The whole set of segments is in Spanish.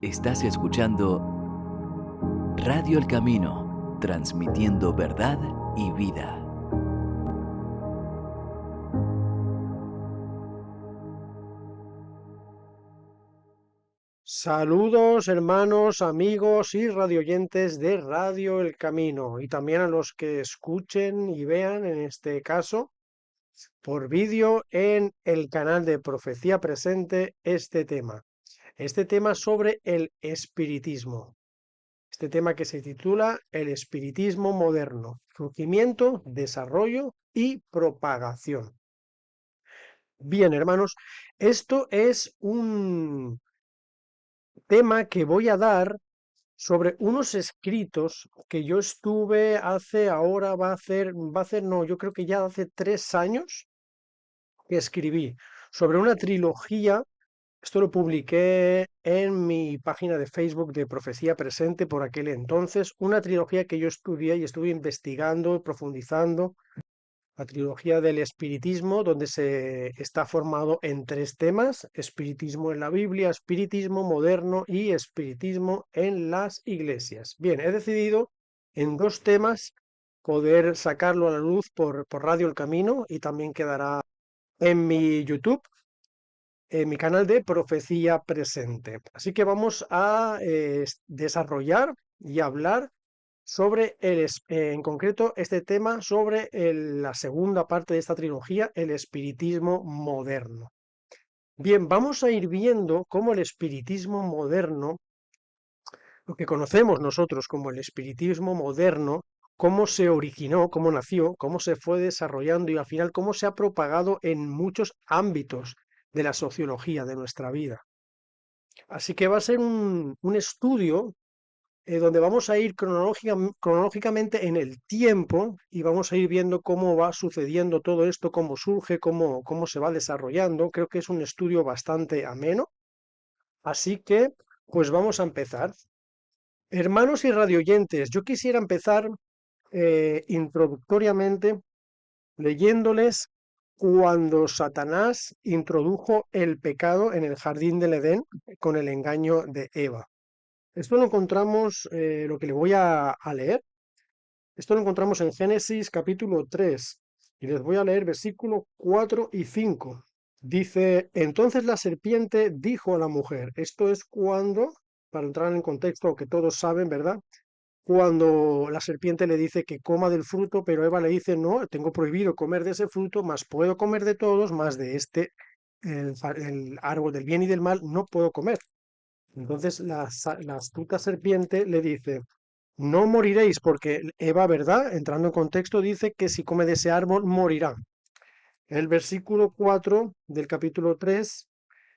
Estás escuchando Radio El Camino, transmitiendo verdad y vida. Saludos hermanos, amigos y radioyentes de Radio El Camino y también a los que escuchen y vean en este caso por vídeo en el canal de Profecía Presente este tema sobre el espiritismo, este tema que se titula El espiritismo moderno, surgimiento, desarrollo y propagación. Bien hermanos, esto es un tema que voy a dar sobre unos escritos que yo estuve hace, ahora no, yo creo que ya hace 3 años que escribí sobre una trilogía. Esto lo publiqué en mi página de Facebook de Profecía Presente por aquel entonces, una trilogía que yo estudié y estuve investigando, profundizando, la trilogía del espiritismo, donde se está formado en 3 temas: espiritismo en la Biblia, espiritismo moderno y espiritismo en las iglesias. Bien, he decidido en 2 temas poder sacarlo a la luz por Radio El Camino, y también quedará en mi YouTube, en mi canal de Profecía Presente. Así que vamos a desarrollar y hablar sobre en concreto este tema, sobre la segunda parte de esta trilogía, el espiritismo moderno. Bien, vamos a ir viendo cómo el espiritismo moderno, lo que conocemos nosotros como el espiritismo moderno, cómo se originó, cómo nació, cómo se fue desarrollando y al final cómo se ha propagado en muchos ámbitos de la sociología de nuestra vida. Así que va a ser un estudio donde vamos a ir cronológicamente en el tiempo y vamos a ir viendo cómo va sucediendo todo esto, cómo surge, cómo se va desarrollando. Creo que es un estudio bastante ameno. Así que, pues vamos a empezar. Hermanos y radioyentes, yo quisiera empezar introductoriamente leyéndoles cuando Satanás introdujo el pecado en el jardín del Edén con el engaño de Eva. Esto lo encontramos, lo que le voy a leer, esto lo encontramos en Génesis capítulo 3 y les voy a leer versículo 4 y 5. Dice: entonces la serpiente dijo a la mujer, esto es cuando, para entrar en contexto que todos saben, ¿verdad? Cuando la serpiente le dice que coma del fruto, pero Eva le dice, no, tengo prohibido comer de ese fruto, más puedo comer de todos, más de este, el árbol del bien y del mal, no puedo comer. Entonces la astuta serpiente le dice, no moriréis, porque Eva, ¿verdad? Entrando en contexto, dice que si come de ese árbol morirá. El versículo 4 del capítulo 3,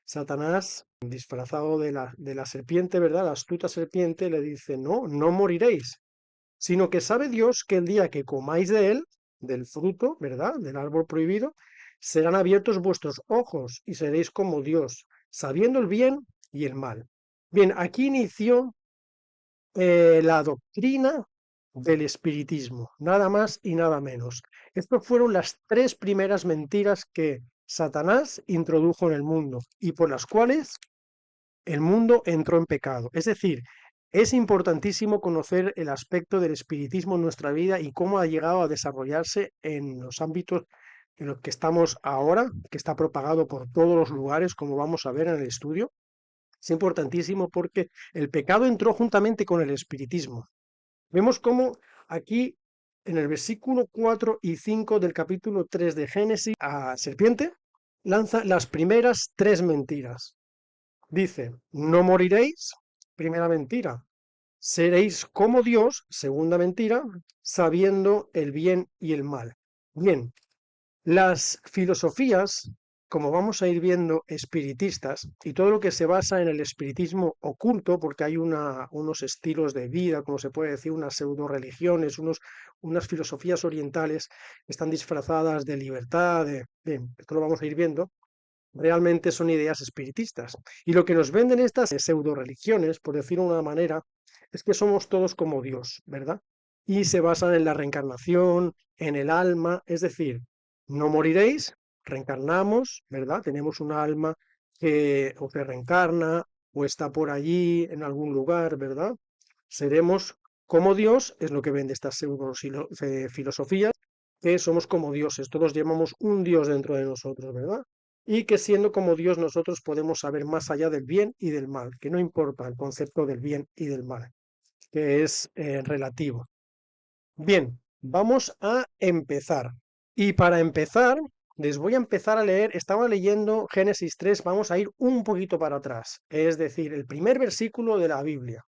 Satanás, disfrazado de la serpiente, ¿verdad? La astuta serpiente le dice, no, no moriréis, sino que sabe Dios que el día que comáis de él, del fruto, ¿verdad? Del árbol prohibido, serán abiertos vuestros ojos y seréis como Dios, sabiendo el bien y el mal. Bien, aquí inició la doctrina del espiritismo, nada más y nada menos. Estas fueron las 3 primeras mentiras que Satanás introdujo en el mundo y por las cuales el mundo entró en pecado. Es decir, es importantísimo conocer el aspecto del espiritismo en nuestra vida y cómo ha llegado a desarrollarse en los ámbitos en los que estamos ahora, que está propagado por todos los lugares, como vamos a ver en el estudio. Es importantísimo porque el pecado entró juntamente con el espiritismo. Vemos cómo aquí en el versículo 4 y 5 del capítulo 3 de Génesis, a serpiente lanza las primeras 3 mentiras. Dice, no moriréis, primera mentira. Seréis como Dios, segunda mentira, sabiendo el bien y el mal. Bien, las filosofías, como vamos a ir viendo, espiritistas, y todo lo que se basa en el espiritismo oculto, porque hay unos estilos de vida, como se puede decir, unas pseudo religiones, unas filosofías orientales que están disfrazadas de libertad, bien, esto lo vamos a ir viendo, realmente son ideas espiritistas. Y lo que nos venden estas pseudo religiones, por decirlo de una manera, es que somos todos como Dios, ¿verdad? Y se basan en la reencarnación, en el alma, es decir, no moriréis, reencarnamos, ¿verdad? Tenemos un alma que o se reencarna o está por allí en algún lugar, ¿verdad? Seremos como Dios, es lo que ven de estas filosofías, que somos como dioses, todos llevamos un Dios dentro de nosotros, ¿verdad? Y que siendo como Dios nosotros podemos saber más allá del bien y del mal, que no importa el concepto del bien y del mal, que es relativo. Bien, vamos a empezar. Y para empezar, les voy a empezar a leer, estaba leyendo Génesis 3, vamos a ir un poquito para atrás, es decir, el primer versículo de la Biblia.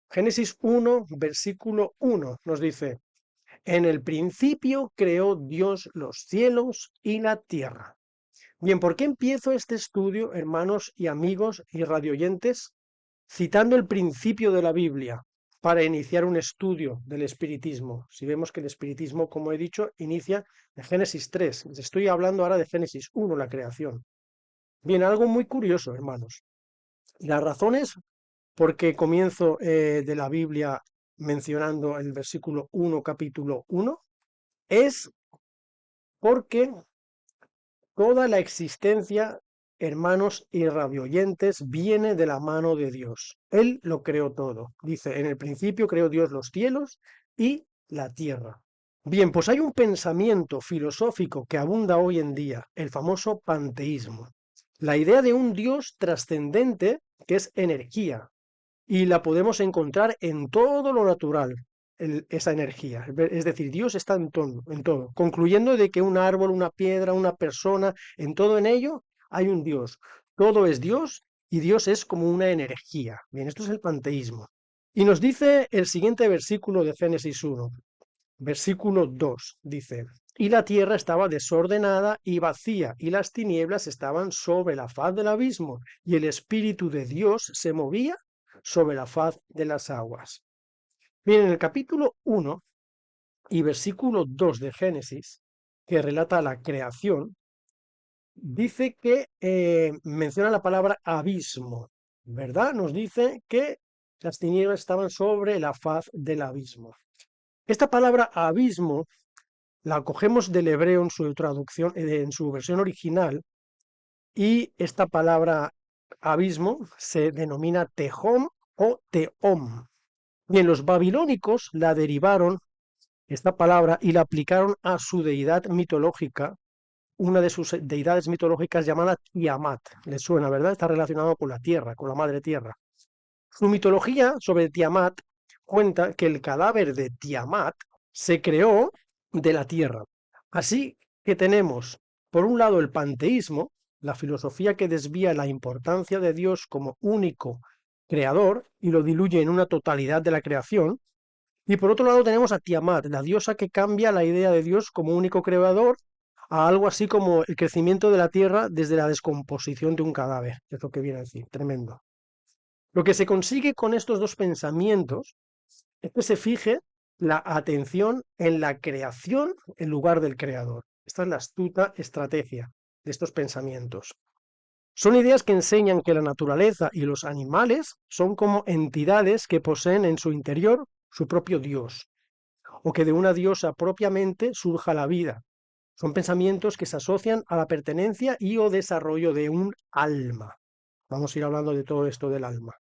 Génesis 1, versículo 1 nos dice, en el principio creó Dios los cielos y la tierra. Bien, ¿por qué empiezo este estudio, hermanos y amigos y radioyentes, citando el principio de la Biblia para iniciar un estudio del espiritismo? Si vemos que el espiritismo, como he dicho, inicia en Génesis 3. Les estoy hablando ahora de Génesis 1, la creación. Bien, algo muy curioso, hermanos. Las razones por qué comienzo de la Biblia mencionando el versículo 1, capítulo 1, es porque toda la existencia, hermanos y radioyentes, viene de la mano de Dios. Él lo creó todo. Dice, en el principio creó Dios los cielos y la tierra. Bien, pues hay un pensamiento filosófico que abunda hoy en día, el famoso panteísmo. La idea de un Dios trascendente que es energía y la podemos encontrar en todo lo natural, esa energía. Es decir, Dios está en todo, concluyendo de que un árbol, una piedra, una persona, en todo en ello hay un Dios. Todo es Dios y Dios es como una energía. Bien, esto es el panteísmo. Y nos dice el siguiente versículo de Génesis 1, versículo 2, dice, y la tierra estaba desordenada y vacía, y las tinieblas estaban sobre la faz del abismo, y el Espíritu de Dios se movía sobre la faz de las aguas. Bien, en el capítulo 1 y versículo 2 de Génesis, que relata la creación, dice que menciona la palabra abismo, ¿verdad? Nos dice que las tinieblas estaban sobre la faz del abismo. Esta palabra abismo la cogemos del hebreo en su traducción, en su versión original, y esta palabra abismo se denomina Tehom o Teom. Bien, los babilónicos la derivaron, esta palabra, y la aplicaron a su deidad mitológica, una de sus deidades mitológicas llamada Tiamat. Les suena, ¿verdad? Está relacionado con la tierra, con la madre tierra. Su mitología sobre Tiamat cuenta que el cadáver de Tiamat se creó de la tierra. Así que tenemos, por un lado, el panteísmo, la filosofía que desvía la importancia de Dios como único creador y lo diluye en una totalidad de la creación. Y por otro lado tenemos a Tiamat, la diosa que cambia la idea de Dios como único creador a algo así como el crecimiento de la tierra desde la descomposición de un cadáver. Es lo que viene a decir, tremendo. Lo que se consigue con estos dos pensamientos es que se fije la atención en la creación en lugar del creador. Esta es la astuta estrategia de estos pensamientos. Son ideas que enseñan que la naturaleza y los animales son como entidades que poseen en su interior su propio Dios, o que de una diosa propiamente surja la vida. Son pensamientos que se asocian a la pertenencia y o desarrollo de un alma. Vamos a ir hablando de todo esto del alma.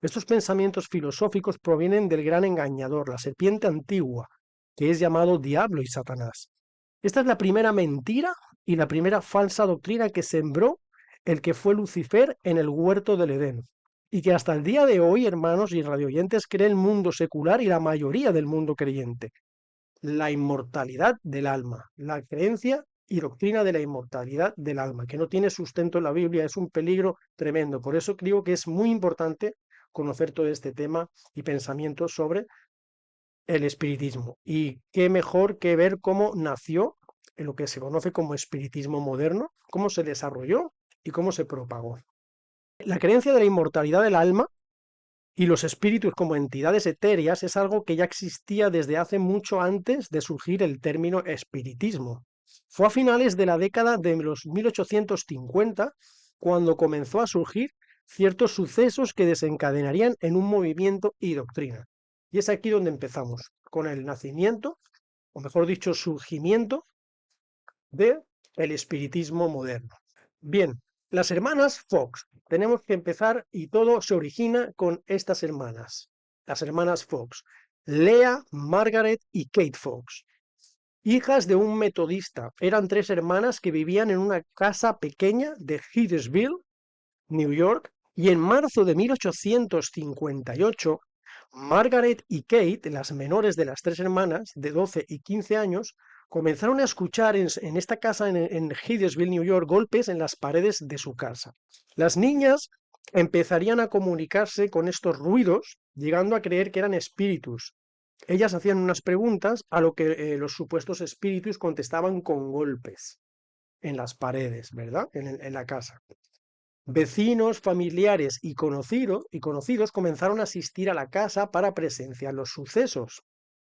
Estos pensamientos filosóficos provienen del gran engañador, la serpiente antigua, que es llamado Diablo y Satanás. Esta es la primera mentira y la primera falsa doctrina que sembró el que fue Lucifer en el huerto del Edén, y que hasta el día de hoy, hermanos y radioyentes, cree el mundo secular y la mayoría del mundo creyente. La inmortalidad del alma, la creencia y doctrina de la inmortalidad del alma, que no tiene sustento en la Biblia, es un peligro tremendo. Por eso creo que es muy importante conocer todo este tema y pensamientos sobre el espiritismo. Y qué mejor que ver cómo nació en lo que se conoce como espiritismo moderno, cómo se desarrolló y cómo se propagó. La creencia de la inmortalidad del alma y los espíritus como entidades etéreas es algo que ya existía desde hace mucho antes de surgir el término espiritismo. Fue a finales de la década de los 1850 cuando comenzó a surgir ciertos sucesos que desencadenarían en un movimiento y doctrina. Y es aquí donde empezamos, con el nacimiento, o mejor dicho, surgimiento del espiritismo moderno. Bien, Las hermanas Fox. Tenemos que empezar y todo se origina con estas hermanas. Las hermanas Fox. Leah, Margaret y Kate Fox. Hijas de un metodista. Eran tres hermanas que vivían en una casa pequeña de Hydesville, New York, y en marzo de 1858, Margaret y Kate, las menores de las tres hermanas, de 12 y 15 años, comenzaron a escuchar en esta casa en Hydesville, New York, golpes en las paredes de su casa. Las niñas empezarían a comunicarse con estos ruidos, llegando a creer que eran espíritus. Ellas hacían unas preguntas a lo que los supuestos espíritus contestaban con golpes en las paredes, ¿verdad? En la casa. Vecinos, familiares y conocidos comenzaron a asistir a la casa para presenciar los sucesos.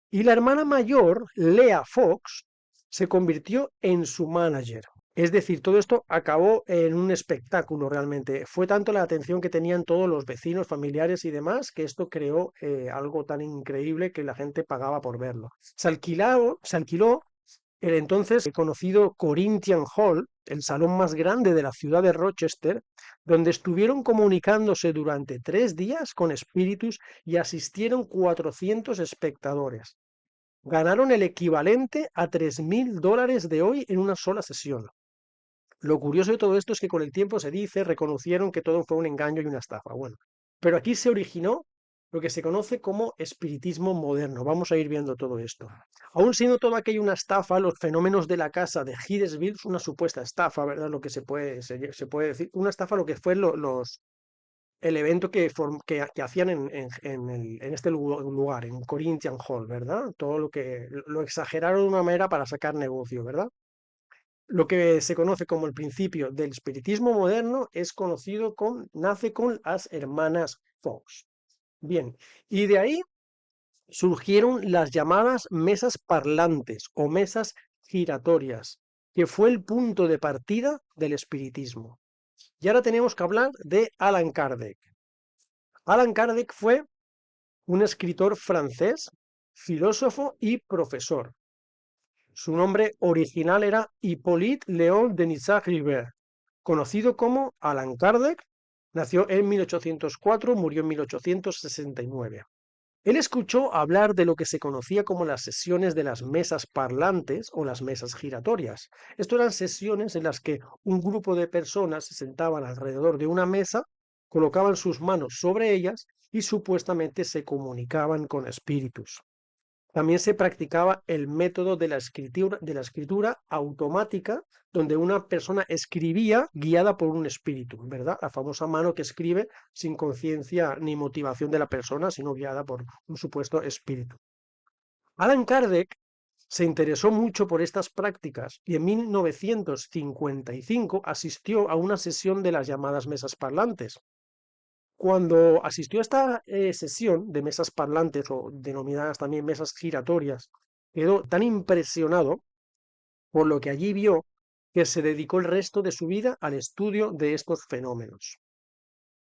Y la hermana mayor, Leah Fox, se convirtió en su manager. Es decir, todo esto acabó en un espectáculo realmente. Fue tanto la atención que tenían todos los vecinos, familiares y demás, que esto creó algo tan increíble que la gente pagaba por verlo. Se alquiló el entonces conocido Corinthian Hall, el salón más grande de la ciudad de Rochester, donde estuvieron comunicándose durante 3 días con espíritus y asistieron 400 espectadores. Ganaron el equivalente a $3.000 de hoy en una sola sesión. Lo curioso de todo esto es que con el tiempo se dice, reconocieron que todo fue un engaño y una estafa. Bueno, pero aquí se originó lo que se conoce como espiritismo moderno. Vamos a ir viendo todo esto. Aún siendo todo aquello una estafa, los fenómenos de la casa de Hydesville, una supuesta estafa, ¿verdad? Lo que se puede decir, una estafa lo que fue el evento que hacían en este lugar, en Corinthian Hall, ¿verdad? Todo lo que lo exageraron de una manera para sacar negocio, ¿verdad? Lo que se conoce como el principio del espiritismo moderno nace con las hermanas Fox. Bien, y de ahí surgieron las llamadas mesas parlantes o mesas giratorias, que fue el punto de partida del espiritismo. Y ahora tenemos que hablar de Allan Kardec. Allan Kardec fue un escritor francés, filósofo y profesor. Su nombre original era Hippolyte Léon Denisard-Ribert, conocido como Allan Kardec. Nació en 1804, murió en 1869. Él escuchó hablar de lo que se conocía como las sesiones de las mesas parlantes o las mesas giratorias. Esto eran sesiones en las que un grupo de personas se sentaban alrededor de una mesa, colocaban sus manos sobre ellas y supuestamente se comunicaban con espíritus. También se practicaba el método de la escritura automática, donde una persona escribía guiada por un espíritu, ¿verdad? La famosa mano que escribe sin conciencia ni motivación de la persona, sino guiada por un supuesto espíritu. Allan Kardec se interesó mucho por estas prácticas y en 1955 asistió a una sesión de las llamadas mesas parlantes. Cuando asistió a esta sesión de mesas parlantes o denominadas también mesas giratorias, quedó tan impresionado por lo que allí vio que se dedicó el resto de su vida al estudio de estos fenómenos.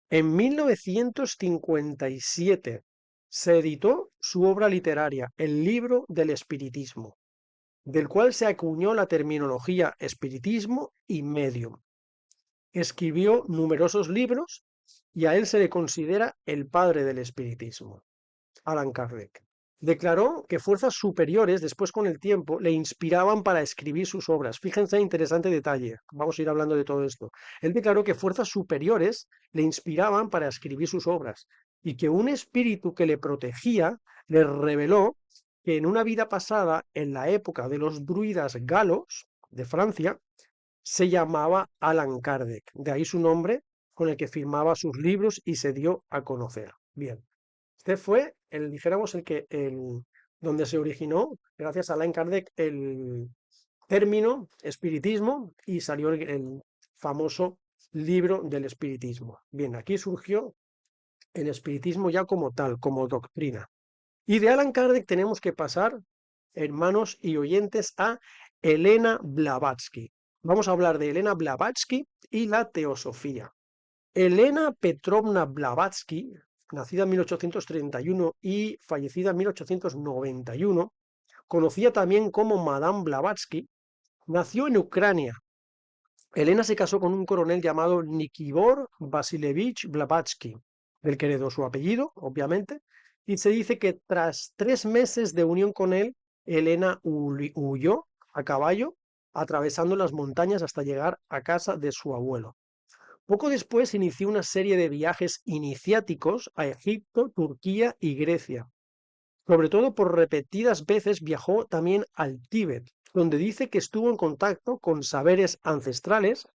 En 1957 se editó su obra literaria, El libro del espiritismo, del cual se acuñó la terminología espiritismo y medium. Escribió numerosos libros y a él se le considera el padre del espiritismo, Allan Kardec. Declaró que fuerzas superiores, después con el tiempo, le inspiraban para escribir sus obras. Fíjense, interesante detalle. Vamos a ir hablando de todo esto. Él declaró que fuerzas superiores le inspiraban para escribir sus obras y que un espíritu que le protegía le reveló que en una vida pasada, en la época de los druidas galos de Francia, se llamaba Allan Kardec. De ahí su nombre con el que firmaba sus libros y se dio a conocer. Bien. Este fue dijéramos, donde se originó, gracias a Allan Kardec, el término espiritismo y salió el famoso libro del espiritismo. Bien, aquí surgió el espiritismo ya como tal, como doctrina. Y de Allan Kardec tenemos que pasar, hermanos y oyentes, a Elena Blavatsky. Vamos a hablar de Elena Blavatsky y la teosofía. Elena Petrovna Blavatsky, nacida en 1831 y fallecida en 1891, conocida también como Madame Blavatsky, nació en Ucrania Elena se casó con un coronel llamado Nikifor Vasilievich Blavatsky, del que heredó su apellido, obviamente, y se dice que tras 3 meses de unión con él, Elena huyó a caballo, atravesando las montañas hasta llegar a casa de su abuelo. Poco después inició una serie de viajes iniciáticos a Egipto, Turquía y Grecia. Sobre todo por repetidas veces viajó también al Tíbet, donde dice que estuvo en contacto con saberes ancestrales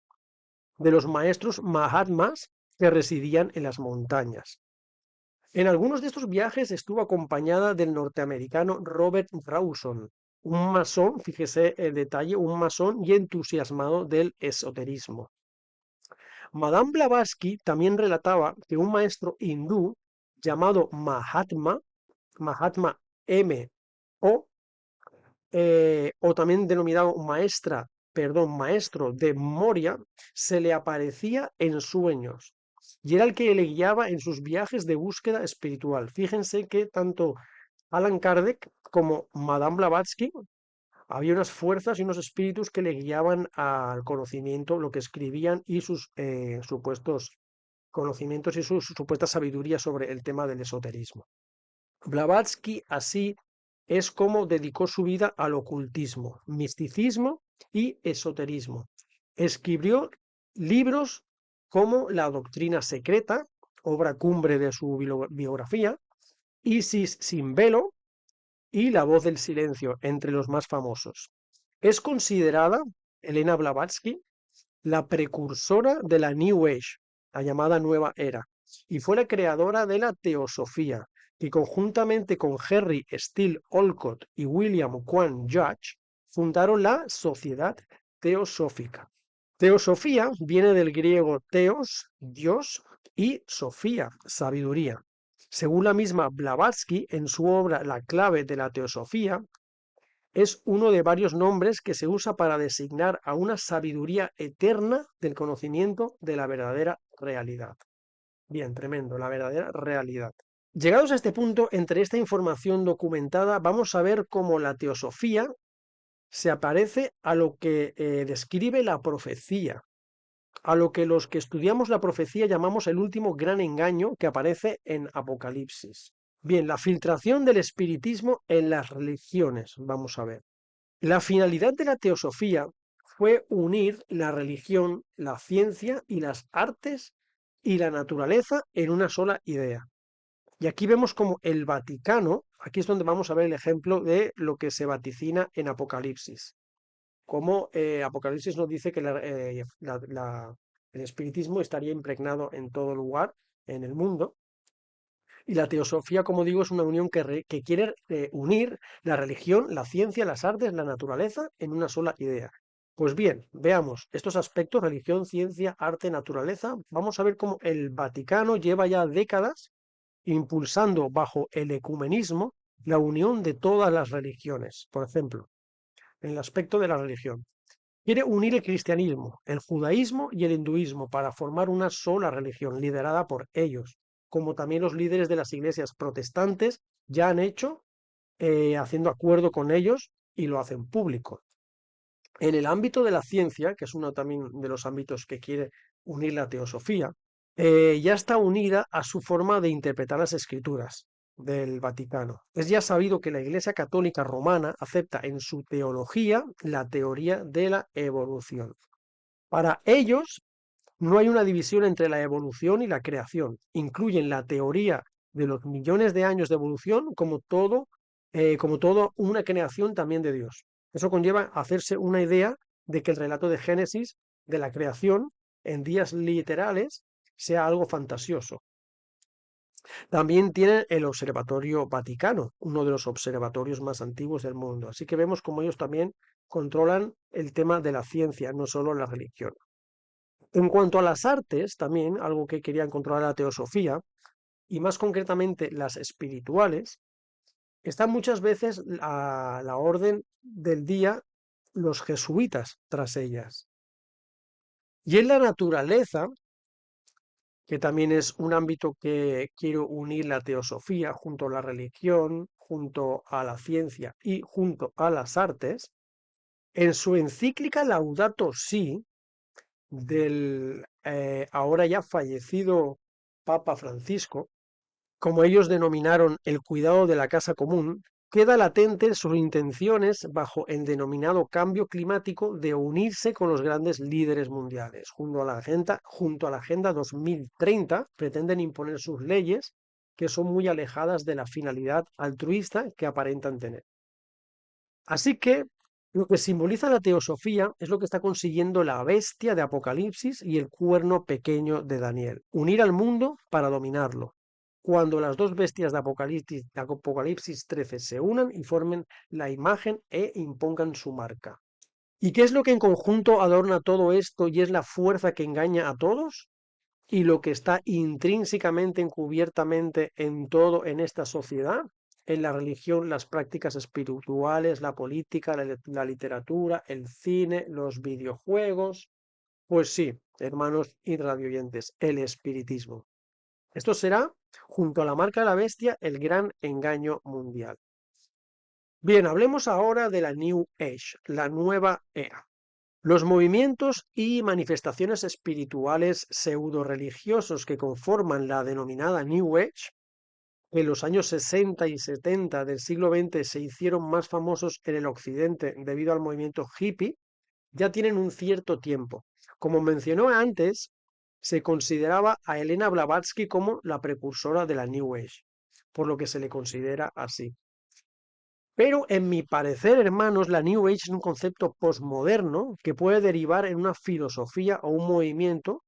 de los maestros Mahatmas que residían en las montañas. En algunos de estos viajes estuvo acompañada del norteamericano Robert Rawson, un masón, fíjese el detalle, un masón y entusiasmado del esoterismo. Madame Blavatsky también relataba que un maestro hindú llamado Mahatma M.O., o también denominado maestro de Moria, se le aparecía en sueños y era el que le guiaba en sus viajes de búsqueda espiritual. Fíjense que tanto Alan Kardec como Madame Blavatsky había unas fuerzas y unos espíritus que le guiaban al conocimiento, lo que escribían y sus supuestos conocimientos y su supuesta sabiduría sobre el tema del esoterismo. Blavatsky así es como dedicó su vida al ocultismo, misticismo y esoterismo. Escribió libros como La Doctrina Secreta, obra cumbre de su biografía, Isis sin velo y La Voz del Silencio, entre los más famosos. Es considerada, Elena Blavatsky, la precursora de la New Age, la llamada Nueva Era, y fue la creadora de la teosofía, que conjuntamente con Henry Steele Olcott y William Quan Judge fundaron la Sociedad Teosófica. Teosofía viene del griego teos, Dios, y sofía, sabiduría. Según la misma Blavatsky, en su obra La clave de la teosofía, es uno de varios nombres que se usa para designar a una sabiduría eterna del conocimiento de la verdadera realidad. Bien, tremendo, la verdadera realidad. Llegados a este punto, entre esta información documentada, vamos a ver cómo la teosofía se aparece a lo que describe la profecía, a lo que los que estudiamos la profecía llamamos el último gran engaño que aparece en Apocalipsis. Bien, la filtración del espiritismo en las religiones, vamos a ver. La finalidad de la teosofía fue unir la religión, la ciencia y las artes y la naturaleza en una sola idea. Y aquí vemos como el Vaticano, aquí es donde vamos a ver el ejemplo de lo que se vaticina en Apocalipsis. Como Apocalipsis nos dice que el espiritismo estaría impregnado en todo lugar, en el mundo, y la teosofía, como digo, es una unión que quiere unir la religión, la ciencia, las artes, la naturaleza en una sola idea. Pues bien, veamos estos aspectos, religión, ciencia, arte, naturaleza. Vamos a ver cómo el Vaticano lleva ya décadas impulsando bajo el ecumenismo la unión de todas las religiones. Por ejemplo, en el aspecto de la religión. Quiere unir el cristianismo, el judaísmo y el hinduismo para formar una sola religión liderada por ellos, como también los líderes de las iglesias protestantes ya han hecho, haciendo acuerdo con ellos y lo hacen público. En el ámbito de la ciencia, que es uno también de los ámbitos que quiere unir la teosofía, ya está unida a su forma de interpretar las escrituras del Vaticano. Es ya sabido que la Iglesia Católica Romana acepta en su teología la teoría de la evolución. Para ellos no hay una división entre la evolución y la creación. Incluyen la teoría de los millones de años de evolución como todo una creación también de Dios. Eso conlleva a hacerse una idea de que el relato de Génesis de la creación en días literales sea algo fantasioso. También tienen el Observatorio Vaticano, uno de los observatorios más antiguos del mundo. Así que vemos cómo ellos también controlan el tema de la ciencia, no solo la religión. En cuanto a las artes, también algo que querían controlar la teosofía, y más concretamente las espirituales, están muchas veces a la orden del día los jesuitas tras ellas. Y en la naturaleza, que también es un ámbito que quiero unir la teosofía junto a la religión, junto a la ciencia y junto a las artes, en su encíclica Laudato Si, del ahora ya fallecido Papa Francisco, como ellos denominaron el cuidado de la casa común, queda latente sus intenciones bajo el denominado cambio climático de unirse con los grandes líderes mundiales. Junto a la Agenda 2030 pretenden imponer sus leyes que son muy alejadas de la finalidad altruista que aparentan tener. Así que lo que simboliza la teosofía es lo que está consiguiendo la bestia de Apocalipsis y el cuerno pequeño de Daniel, unir al mundo para dominarlo. Cuando las dos bestias de Apocalipsis 13 se unan y formen la imagen e impongan su marca. ¿Y qué es lo que en conjunto adorna todo esto y es la fuerza que engaña a todos? Y lo que está intrínsecamente, encubiertamente en todo en esta sociedad, en la religión, las prácticas espirituales, la política, la literatura, el cine, los videojuegos. Pues sí, hermanos y radioyentes, el espiritismo. Esto será, junto a la marca de la bestia, el gran engaño mundial. Bien, hablemos ahora de la New Age, la nueva era. Los movimientos y manifestaciones espirituales pseudo-religiosos que conforman la denominada New Age, que en los años 60 y 70 del siglo XX se hicieron más famosos en el occidente debido al movimiento hippie, ya tienen un cierto tiempo. Como mencionó antes, se consideraba a Elena Blavatsky como la precursora de la New Age, por lo que se le considera así. Pero en mi parecer, hermanos, la New Age es un concepto posmoderno que puede derivar en una filosofía o un movimiento,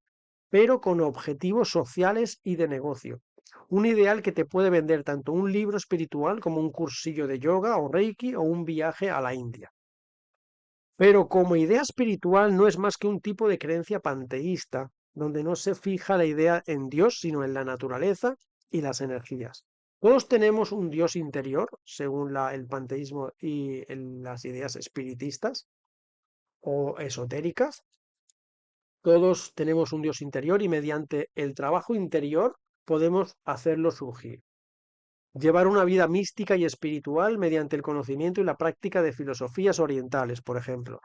pero con objetivos sociales y de negocio. Un ideal que te puede vender tanto un libro espiritual como un cursillo de yoga o reiki o un viaje a la India. Pero como idea espiritual no es más que un tipo de creencia panteísta, donde no se fija la idea en Dios, sino en la naturaleza y las energías. Todos tenemos un Dios interior, según el panteísmo y las ideas espiritistas o esotéricas. Todos tenemos un Dios interior y mediante el trabajo interior podemos hacerlo surgir. Llevar una vida mística y espiritual mediante el conocimiento y la práctica de filosofías orientales, por ejemplo.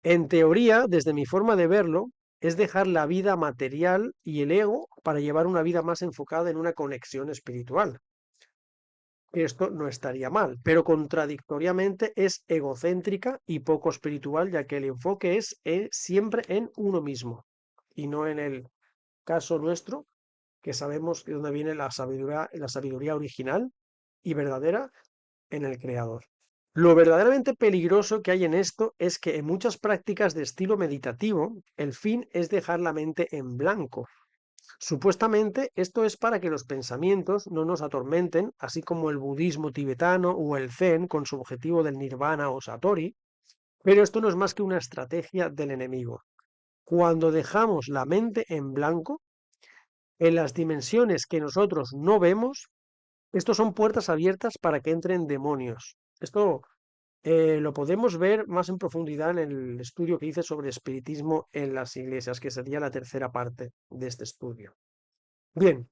En teoría, desde mi forma de verlo, es dejar la vida material y el ego para llevar una vida más enfocada en una conexión espiritual. Esto no estaría mal, pero contradictoriamente es egocéntrica y poco espiritual, ya que el enfoque es siempre en uno mismo y no en el caso nuestro, que sabemos de dónde viene la sabiduría original y verdadera en el Creador. Lo verdaderamente peligroso que hay en esto es que en muchas prácticas de estilo meditativo, el fin es dejar la mente en blanco. Supuestamente esto es para que los pensamientos no nos atormenten, así como el budismo tibetano o el zen con su objetivo del nirvana o satori, pero esto no es más que una estrategia del enemigo. Cuando dejamos la mente en blanco, en las dimensiones que nosotros no vemos, estos son puertas abiertas para que entren demonios. Esto lo podemos ver más en profundidad en el estudio que hice sobre espiritismo en las iglesias, que sería la tercera parte de este estudio. Bien,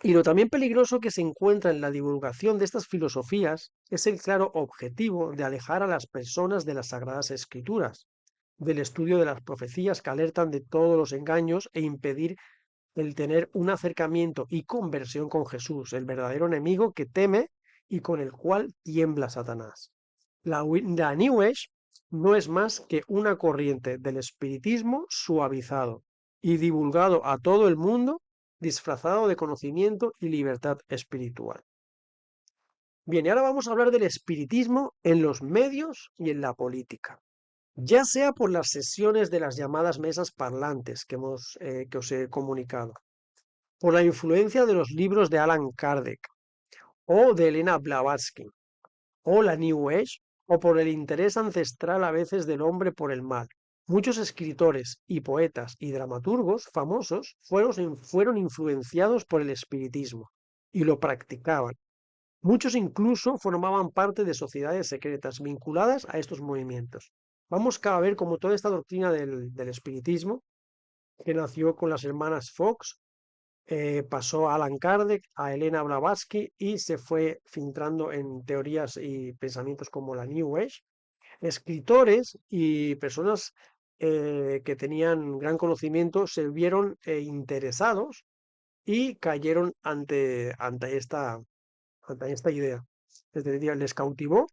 y lo también peligroso que se encuentra en la divulgación de estas filosofías es el claro objetivo de alejar a las personas de las sagradas escrituras, del estudio de las profecías que alertan de todos los engaños e impedir el tener un acercamiento y conversión con Jesús, el verdadero enemigo que teme y con el cual tiembla Satanás. La New Age no es más que una corriente del espiritismo suavizado y divulgado a todo el mundo, disfrazado de conocimiento y libertad espiritual. Bien, y ahora vamos a hablar del espiritismo en los medios y en la política. Ya sea por las sesiones de las llamadas mesas parlantes que os he comunicado, por la influencia de los libros de Alan Kardec o de Elena Blavatsky, o la New Age, o por el interés ancestral a veces del hombre por el mal. Muchos escritores y poetas y dramaturgos famosos fueron influenciados por el espiritismo y lo practicaban. Muchos incluso formaban parte de sociedades secretas vinculadas a estos movimientos. Vamos a ver cómo toda esta doctrina del espiritismo, que nació con las hermanas Fox, pasó a Alan Kardec, a Elena Blavatsky y se fue filtrando en teorías y pensamientos como la New Age. Escritores y personas que tenían gran conocimiento se vieron interesados y cayeron ante esta idea. Es decir, les cautivó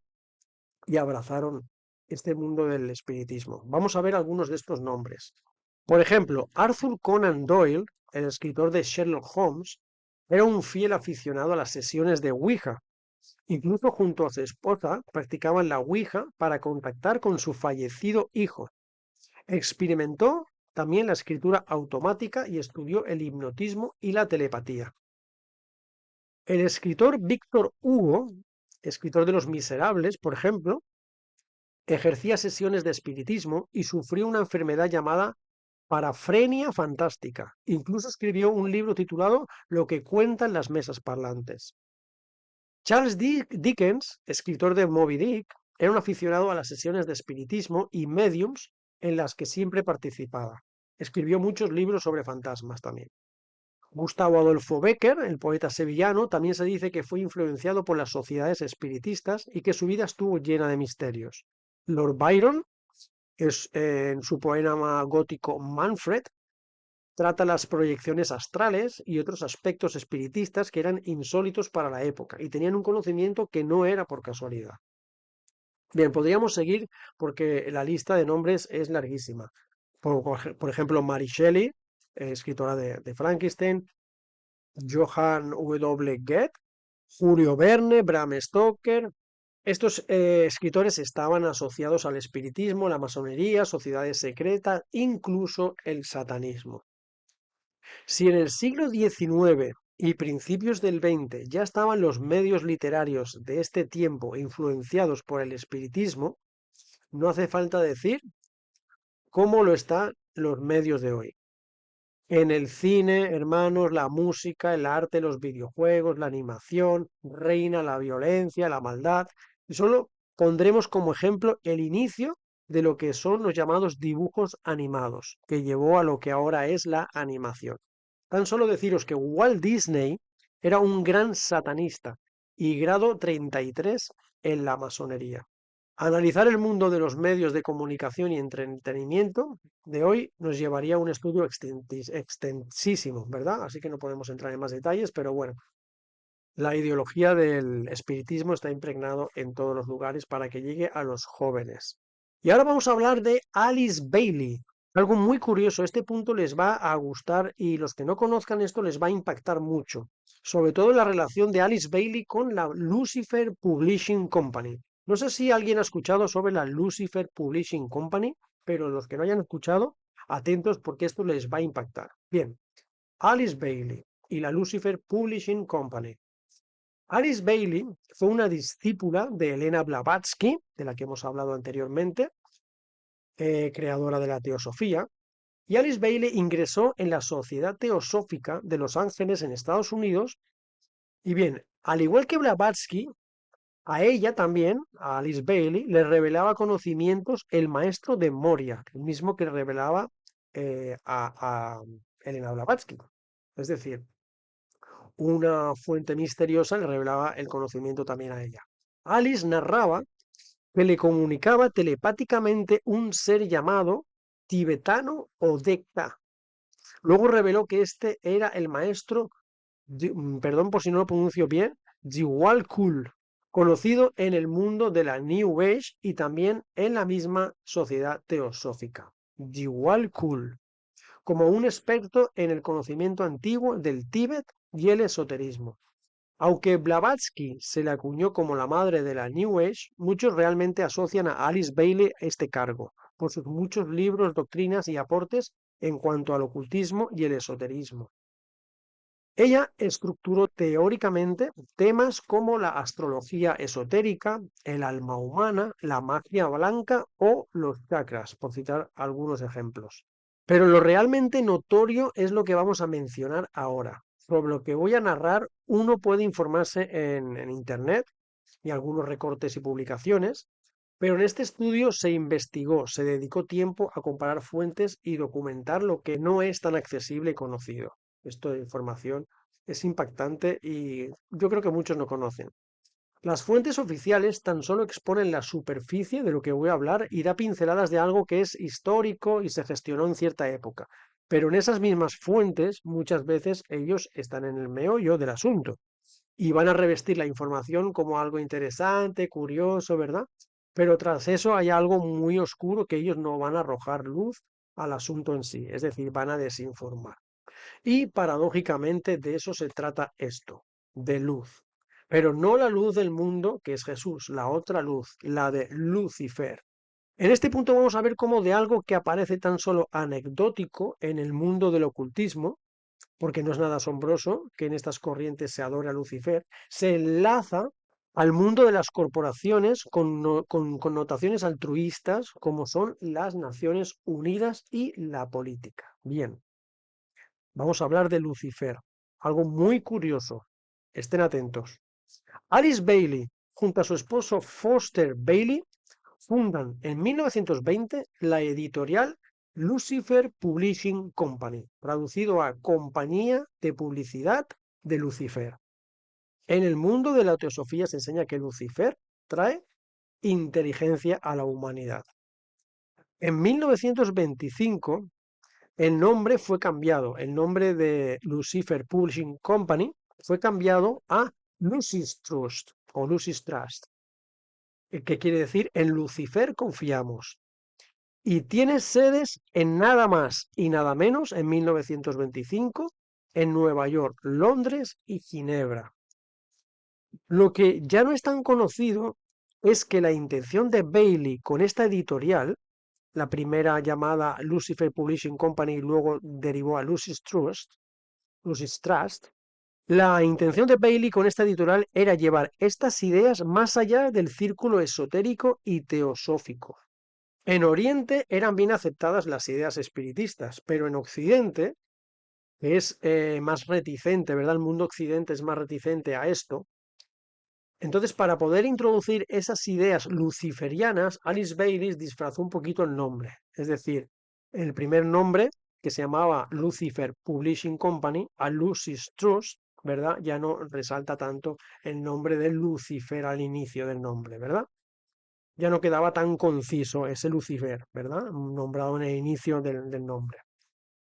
y abrazaron este mundo del espiritismo. Vamos a ver algunos de estos nombres. Por ejemplo, Arthur Conan Doyle, el escritor de Sherlock Holmes, era un fiel aficionado a las sesiones de Ouija. Incluso junto a su esposa practicaban la Ouija para contactar con su fallecido hijo. Experimentó también la escritura automática y estudió el hipnotismo y la telepatía. El escritor Víctor Hugo, escritor de Los Miserables, por ejemplo, ejercía sesiones de espiritismo y sufrió una enfermedad llamada parafrenia fantástica. Incluso escribió un libro titulado Lo que cuentan las mesas parlantes. Charles Dickens, escritor de Moby Dick, era un aficionado a las sesiones de espiritismo y mediums en las que siempre participaba. Escribió muchos libros sobre fantasmas también. Gustavo Adolfo Bécquer, el poeta sevillano, también se dice que fue influenciado por las sociedades espiritistas y que su vida estuvo llena de misterios. Lord Byron, en su poema gótico Manfred, trata las proyecciones astrales y otros aspectos espiritistas que eran insólitos para la época y tenían un conocimiento que no era por casualidad. Bien, podríamos seguir porque la lista de nombres es larguísima. Por ejemplo, Mary Shelley, escritora de Frankenstein, Johann W. Goethe, Julio Verne, Bram Stoker. Estos escritores estaban asociados al espiritismo, la masonería, sociedades secretas, incluso el satanismo. Si en el siglo XIX y principios del XX ya estaban los medios literarios de este tiempo influenciados por el espiritismo, no hace falta decir cómo lo están los medios de hoy. En el cine, hermanos, la música, el arte, los videojuegos, la animación, reina la violencia, la maldad. Y solo pondremos como ejemplo el inicio de lo que son los llamados dibujos animados, que llevó a lo que ahora es la animación. Tan solo deciros que Walt Disney era un gran satanista y grado 33 en la masonería. Analizar el mundo de los medios de comunicación y entretenimiento de hoy nos llevaría a un estudio extensísimo, ¿verdad? Así que no podemos entrar en más detalles, pero bueno, la ideología del espiritismo está impregnado en todos los lugares para que llegue a los jóvenes. Y ahora vamos a hablar de Alice Bailey. Algo muy curioso, este punto les va a gustar y los que no conozcan esto les va a impactar mucho, sobre todo la relación de Alice Bailey con la Lucifer Publishing Company. No sé si alguien ha escuchado sobre la Lucifer Publishing Company, pero los que no hayan escuchado, atentos porque esto les va a impactar. Bien, Alice Bailey y la Lucifer Publishing Company. Alice Bailey fue una discípula de Elena Blavatsky, de la que hemos hablado anteriormente, creadora de la teosofía, y Alice Bailey ingresó en la Sociedad Teosófica de Los Ángeles en Estados Unidos, y bien, al igual que Blavatsky, a ella también, a Alice Bailey, le revelaba conocimientos el maestro de Moria, el mismo que revelaba a Elena Blavatsky. Es decir, una fuente misteriosa le revelaba el conocimiento también a ella. Alice narraba que le comunicaba telepáticamente un ser llamado tibetano o Dekta. Luego reveló que este era el maestro, perdón por si no lo pronuncio bien, Djwhal Khul, conocido en el mundo de la New Age y también en la misma sociedad teosófica. Djwhal Khul, como un experto en el conocimiento antiguo del Tíbet y el esoterismo. Aunque Blavatsky se le acuñó como la madre de la New Age, muchos realmente asocian a Alice Bailey a este cargo, por sus muchos libros, doctrinas y aportes en cuanto al ocultismo y el esoterismo. Ella estructuró teóricamente temas como la astrología esotérica, el alma humana, la magia blanca o los chakras, por citar algunos ejemplos. Pero lo realmente notorio es lo que vamos a mencionar ahora. Sobre lo que voy a narrar, uno puede informarse en Internet y algunos recortes y publicaciones, pero en este estudio se investigó, se dedicó tiempo a comparar fuentes y documentar lo que no es tan accesible y conocido. Esto de información es impactante y yo creo que muchos no conocen. Las fuentes oficiales tan solo exponen la superficie de lo que voy a hablar y da pinceladas de algo que es histórico y se gestionó en cierta época. Pero en esas mismas fuentes, muchas veces ellos están en el meollo del asunto y van a revestir la información como algo interesante, curioso, ¿verdad? Pero tras eso hay algo muy oscuro que ellos no van a arrojar luz al asunto en sí, es decir, van a desinformar. Y paradójicamente de eso se trata esto, de luz. Pero no la luz del mundo, que es Jesús, la otra luz, la de Lucifer. En este punto vamos a ver cómo de algo que aparece tan solo anecdótico en el mundo del ocultismo, porque no es nada asombroso que en estas corrientes se adore a Lucifer, se enlaza al mundo de las corporaciones con connotaciones altruistas como son las Naciones Unidas y la política. Bien, vamos a hablar de Lucifer, algo muy curioso. Estén atentos. Alice Bailey, junto a su esposo Foster Bailey, fundan en 1920 la editorial Lucifer Publishing Company, traducido a Compañía de Publicidad de Lucifer. En el mundo de la teosofía se enseña que Lucifer trae inteligencia a la humanidad. En 1925 el nombre fue cambiado, el nombre de Lucifer Publishing Company fue cambiado a Lucis Trust o Lucis Trust, que quiere decir en Lucifer confiamos. Y tiene sedes en nada más y nada menos en 1925 en Nueva York, Londres y Ginebra. Lo que ya no es tan conocido es que la intención de Bailey con esta editorial, la primera llamada Lucifer Publishing Company y luego derivó a Lucis Trust, la intención de Bailey con esta editorial era llevar estas ideas más allá del círculo esotérico y teosófico. En Oriente eran bien aceptadas las ideas espiritistas, pero en Occidente es más reticente, ¿verdad? El mundo occidente es más reticente a esto. Entonces, para poder introducir esas ideas luciferianas, Alice Bailey disfrazó un poquito el nombre. Es decir, el primer nombre, que se llamaba Lucifer Publishing Company, a Lucis Trust, ¿verdad? Ya no resalta tanto el nombre de Lucifer al inicio del nombre, ¿verdad? Ya no quedaba tan conciso ese Lucifer, ¿verdad? Nombrado en el inicio del nombre.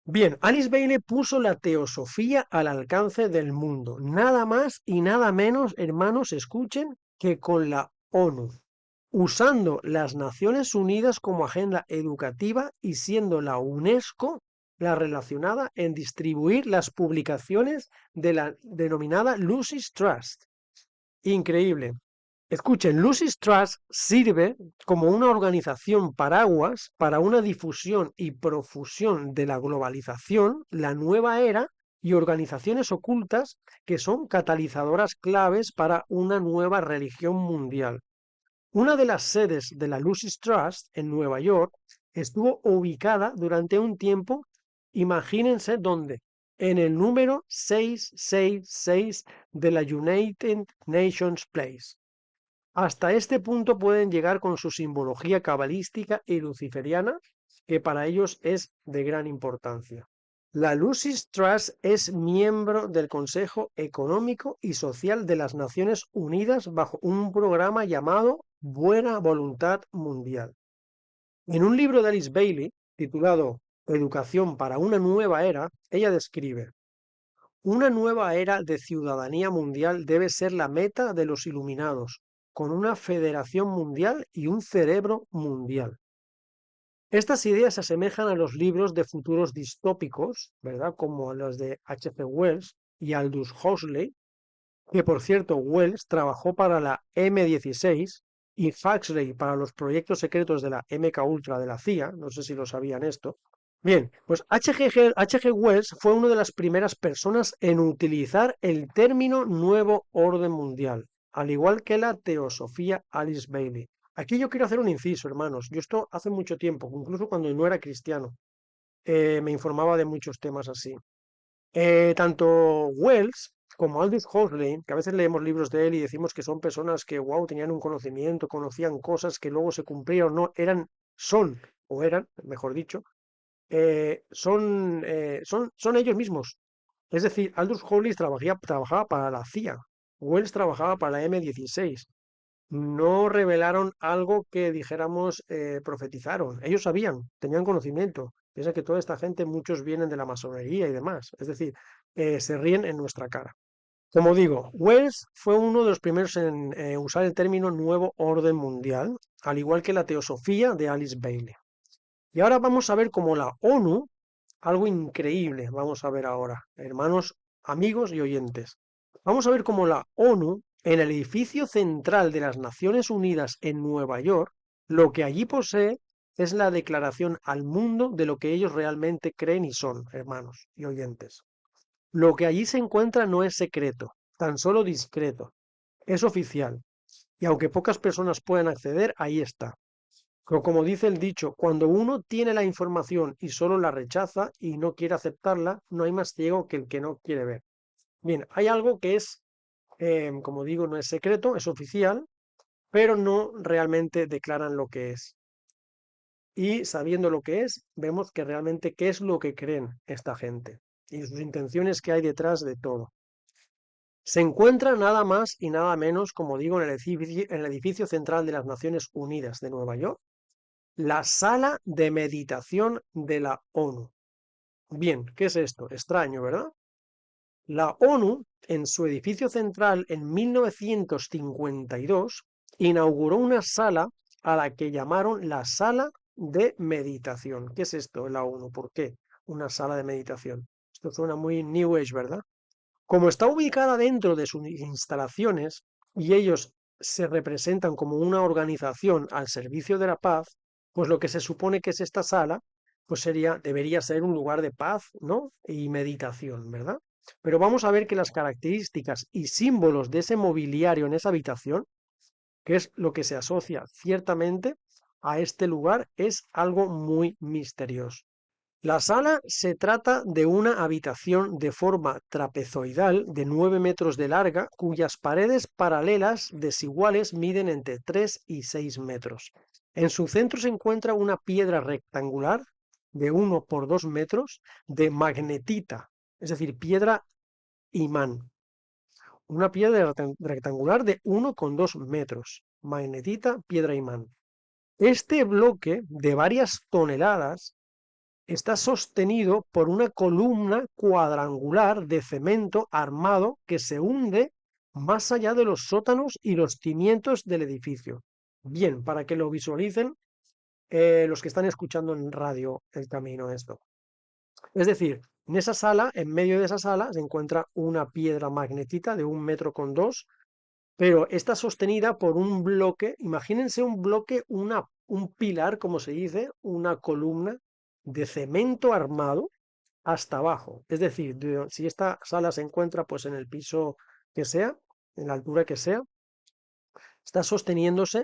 Bien, Alice Bailey puso la teosofía al alcance del mundo, nada más y nada menos, hermanos, escuchen, que con la ONU, usando las Naciones Unidas como agenda educativa y siendo la UNESCO la relacionada en distribuir las publicaciones de la denominada Lucis Trust. Increíble. Escuchen, Lucis Trust sirve como una organización paraguas para una difusión y profusión de la globalización, la nueva era y organizaciones ocultas que son catalizadoras claves para una nueva religión mundial. Una de las sedes de la Lucis Trust en Nueva York estuvo ubicada durante un tiempo, imagínense dónde, en el número 666 de la United Nations Place. Hasta este punto pueden llegar con su simbología cabalística y luciferiana, que para ellos es de gran importancia. La Lucis Trust es miembro del Consejo Económico y Social de las Naciones Unidas bajo un programa llamado Buena Voluntad Mundial. En un libro de Alice Bailey, titulado Educación para una nueva era, ella describe: una nueva era de ciudadanía mundial debe ser la meta de los iluminados, con una federación mundial y un cerebro mundial. Estas ideas se asemejan a los libros de futuros distópicos, ¿verdad? Como los de H.G. Wells y Aldous Huxley, que por cierto Wells trabajó para la M16 y Huxley para los proyectos secretos de la MK Ultra de la CIA, no sé si lo sabían esto. Bien, pues H.G. Wells fue una de las primeras personas en utilizar el término nuevo orden mundial, al igual que la teosofía Alice Bailey. Aquí yo quiero hacer un inciso, hermanos. Yo esto hace mucho tiempo, incluso cuando no era cristiano, me informaba de muchos temas así. Tanto Wells como Aldous Huxley, que a veces leemos libros de él y decimos que son personas que, wow, tenían un conocimiento, conocían cosas que luego se cumplieron, no, eran, mejor dicho, son ellos mismos. Es decir, Aldous Huxley trabajaba para la CIA. Wells trabajaba para la M16. No revelaron algo que dijéramos profetizaron. Ellos sabían, tenían conocimiento. Piensa que toda esta gente, muchos vienen de la masonería y demás. Es decir, se ríen en nuestra cara. Como digo, Wells fue uno de los primeros en usar el término nuevo orden mundial, al igual que la teosofía de Alice Bailey. Y ahora vamos a ver cómo la ONU, algo increíble, vamos a ver ahora, hermanos, amigos y oyentes. Vamos a ver cómo la ONU, en el edificio central de las Naciones Unidas en Nueva York, lo que allí posee es la declaración al mundo de lo que ellos realmente creen y son, hermanos y oyentes. Lo que allí se encuentra no es secreto, tan solo discreto, es oficial, y aunque pocas personas puedan acceder, ahí está. Pero como dice el dicho, cuando uno tiene la información y solo la rechaza y no quiere aceptarla, no hay más ciego que el que no quiere ver. Bien, hay algo que es, como digo, no es secreto, es oficial, pero no realmente declaran lo que es. Y sabiendo lo que es, vemos que realmente qué es lo que creen esta gente y sus intenciones que hay detrás de todo. Se encuentra nada más y nada menos, como digo, en el edificio central de las Naciones Unidas de Nueva York, la sala de meditación de la ONU. Bien, ¿qué es esto? Extraño, ¿verdad? La ONU, en su edificio central en 1952, inauguró una sala a la que llamaron la sala de meditación. ¿Qué es esto, la ONU? ¿Por qué una sala de meditación? Esto suena muy New Age, ¿verdad? Como está ubicada dentro de sus instalaciones y ellos se representan como una organización al servicio de la paz, pues lo que se supone que es esta sala, pues debería ser un lugar de paz, ¿no? Y meditación, ¿verdad? Pero vamos a ver que las características y símbolos de ese mobiliario en esa habitación, que es lo que se asocia ciertamente a este lugar, es algo muy misterioso. La sala se trata de una habitación de forma trapezoidal de 9 metros de larga, cuyas paredes paralelas desiguales miden entre 3 y 6 metros. En su centro se encuentra una piedra rectangular de 1 por 2 metros de magnetita, es decir, piedra imán. Una piedra rectangular de 1,2 metros, magnetita, piedra imán. Este bloque de varias toneladas está sostenido por una columna cuadrangular de cemento armado que se hunde más allá de los sótanos y los cimientos del edificio. Bien, para que lo visualicen los que están escuchando en radio el camino esto. Es decir, en esa sala, en medio de esa sala, se encuentra una piedra magnetita de 1,2 metros, pero está sostenida por un bloque, imagínense un bloque, un pilar, como se dice, una columna de cemento armado hasta abajo. Es decir, si esta sala se encuentra pues en el piso que sea, en la altura que sea, está sosteniéndose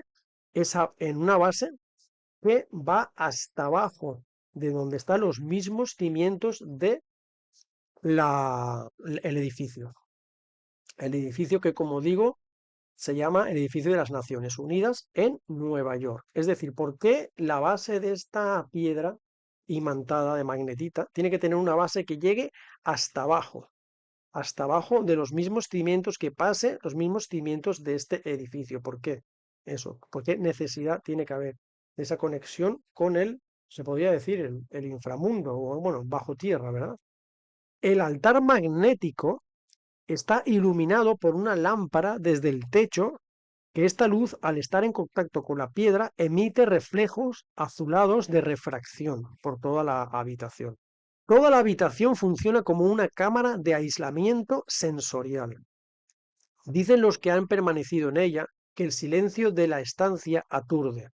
en una base que va hasta abajo, de donde están los mismos cimientos de el edificio. El edificio que, como digo, se llama el edificio de las Naciones Unidas en Nueva York. Es decir, ¿por qué la base de esta piedra imantada de magnetita tiene que tener una base que llegue hasta abajo de los mismos cimientos que pase los mismos cimientos de este edificio? ¿Por qué eso? ¿Por qué necesidad tiene que haber de esa conexión con se podría decir, el inframundo o, bueno, bajo tierra, ¿verdad? El altar magnético está iluminado por una lámpara desde el techo, que esta luz, al estar en contacto con la piedra, emite reflejos azulados de refracción por toda la habitación. Toda la habitación funciona como una cámara de aislamiento sensorial. Dicen los que han permanecido en ella que el silencio de la estancia aturde.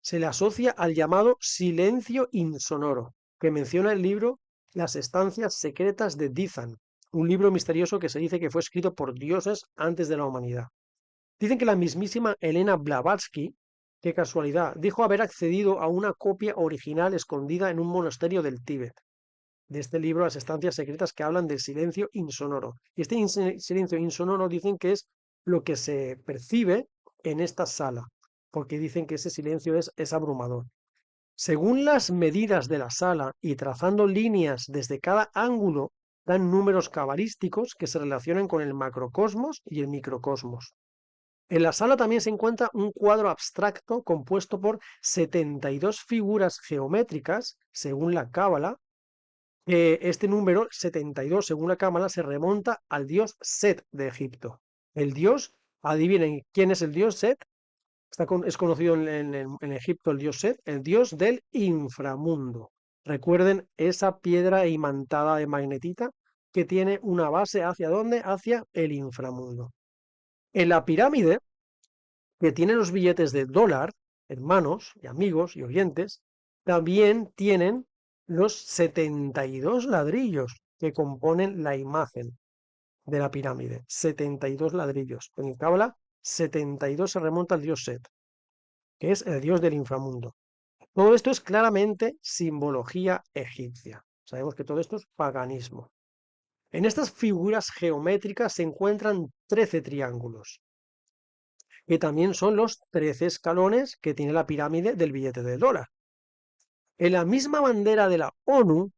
Se le asocia al llamado silencio insonoro, que menciona el libro Las estancias secretas de Dizan, un libro misterioso que se dice que fue escrito por dioses antes de la humanidad. Dicen que la mismísima Elena Blavatsky, qué casualidad, dijo haber accedido a una copia original escondida en un monasterio del Tíbet, de este libro Las estancias secretas, que hablan del silencio insonoro. Y este silencio insonoro dicen que es lo que se percibe en esta sala, porque dicen que ese silencio es abrumador. Según las medidas de la sala y trazando líneas desde cada ángulo dan números cabalísticos que se relacionan con el macrocosmos y el microcosmos. En la sala también se encuentra un cuadro abstracto compuesto por 72 figuras geométricas, según la Cábala. Este número 72, según la Cábala, se remonta al dios Set de Egipto. El dios, adivinen quién es el dios Set. Es conocido en Egipto el dios Set, el dios del inframundo. Recuerden esa piedra imantada de magnetita que tiene una base ¿hacia dónde? Hacia el inframundo. En la pirámide, que tiene los billetes de dólar, hermanos y amigos y oyentes, también tienen los 72 ladrillos que componen la imagen de la pirámide. 72 ladrillos. En el Cábala, 72 se remonta al dios Set, que es el dios del inframundo. Todo esto es claramente simbología egipcia. Sabemos que todo esto es paganismo. En estas figuras geométricas se encuentran 13 triángulos, que también son los 13 escalones que tiene la pirámide del billete de dólar. En la misma bandera de la ONU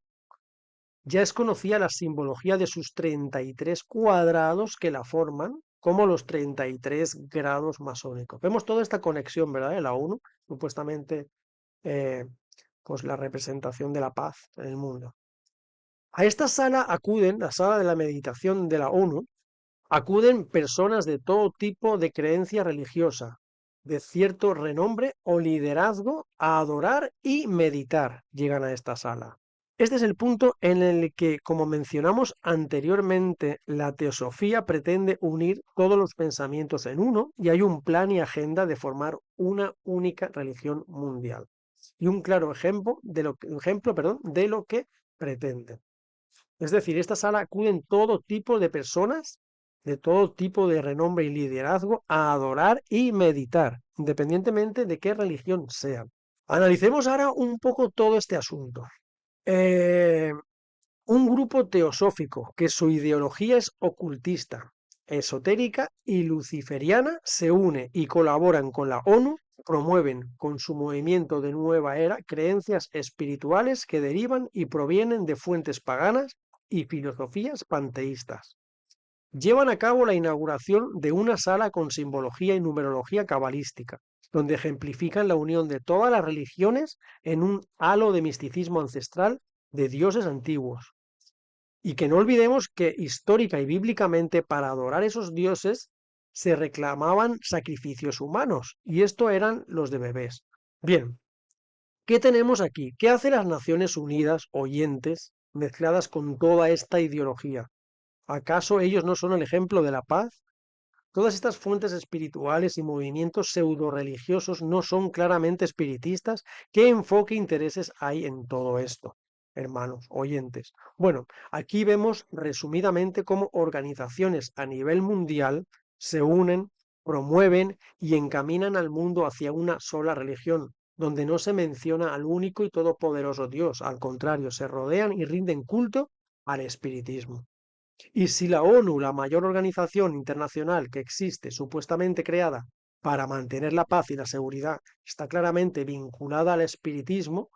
ya es conocida la simbología de sus 33 cuadrados que la forman, como los 33 grados masónicos. Vemos toda esta conexión, ¿verdad? De la ONU, supuestamente pues la representación de la paz en el mundo. A esta sala acuden, la sala de la meditación de la ONU, acuden personas de todo tipo de creencia religiosa, de cierto renombre o liderazgo, a adorar y meditar. Llegan a esta sala. Este es el punto en el que, como mencionamos anteriormente, la teosofía pretende unir todos los pensamientos en uno y hay un plan y agenda de formar una única religión mundial. Y un claro ejemplo de lo que pretende. Es decir, esta sala acuden todo tipo de personas, de todo tipo de renombre y liderazgo, a adorar y meditar, independientemente de qué religión sean. Analicemos ahora un poco todo este asunto. Un grupo teosófico que su ideología es ocultista, esotérica y luciferiana se une y colaboran con la ONU, promueven con su movimiento de nueva era creencias espirituales que derivan y provienen de fuentes paganas y filosofías panteístas. Llevan a cabo la inauguración de una sala con simbología y numerología cabalística, donde ejemplifican la unión de todas las religiones en un halo de misticismo ancestral de dioses antiguos. Y que no olvidemos que histórica y bíblicamente para adorar esos dioses se reclamaban sacrificios humanos, y esto eran los de bebés. Bien, ¿qué tenemos aquí? ¿Qué hacen las Naciones Unidas, oyentes, mezcladas con toda esta ideología? ¿Acaso ellos no son el ejemplo de la paz? Todas estas fuentes espirituales y movimientos pseudo-religiosos no son claramente espiritistas. ¿Qué enfoque e intereses hay en todo esto, hermanos, oyentes? Bueno, aquí vemos resumidamente cómo organizaciones a nivel mundial se unen, promueven y encaminan al mundo hacia una sola religión, donde no se menciona al único y todopoderoso Dios, al contrario, se rodean y rinden culto al espiritismo. Y si la ONU, la mayor organización internacional que existe, supuestamente creada para mantener la paz y la seguridad, está claramente vinculada al espiritismo,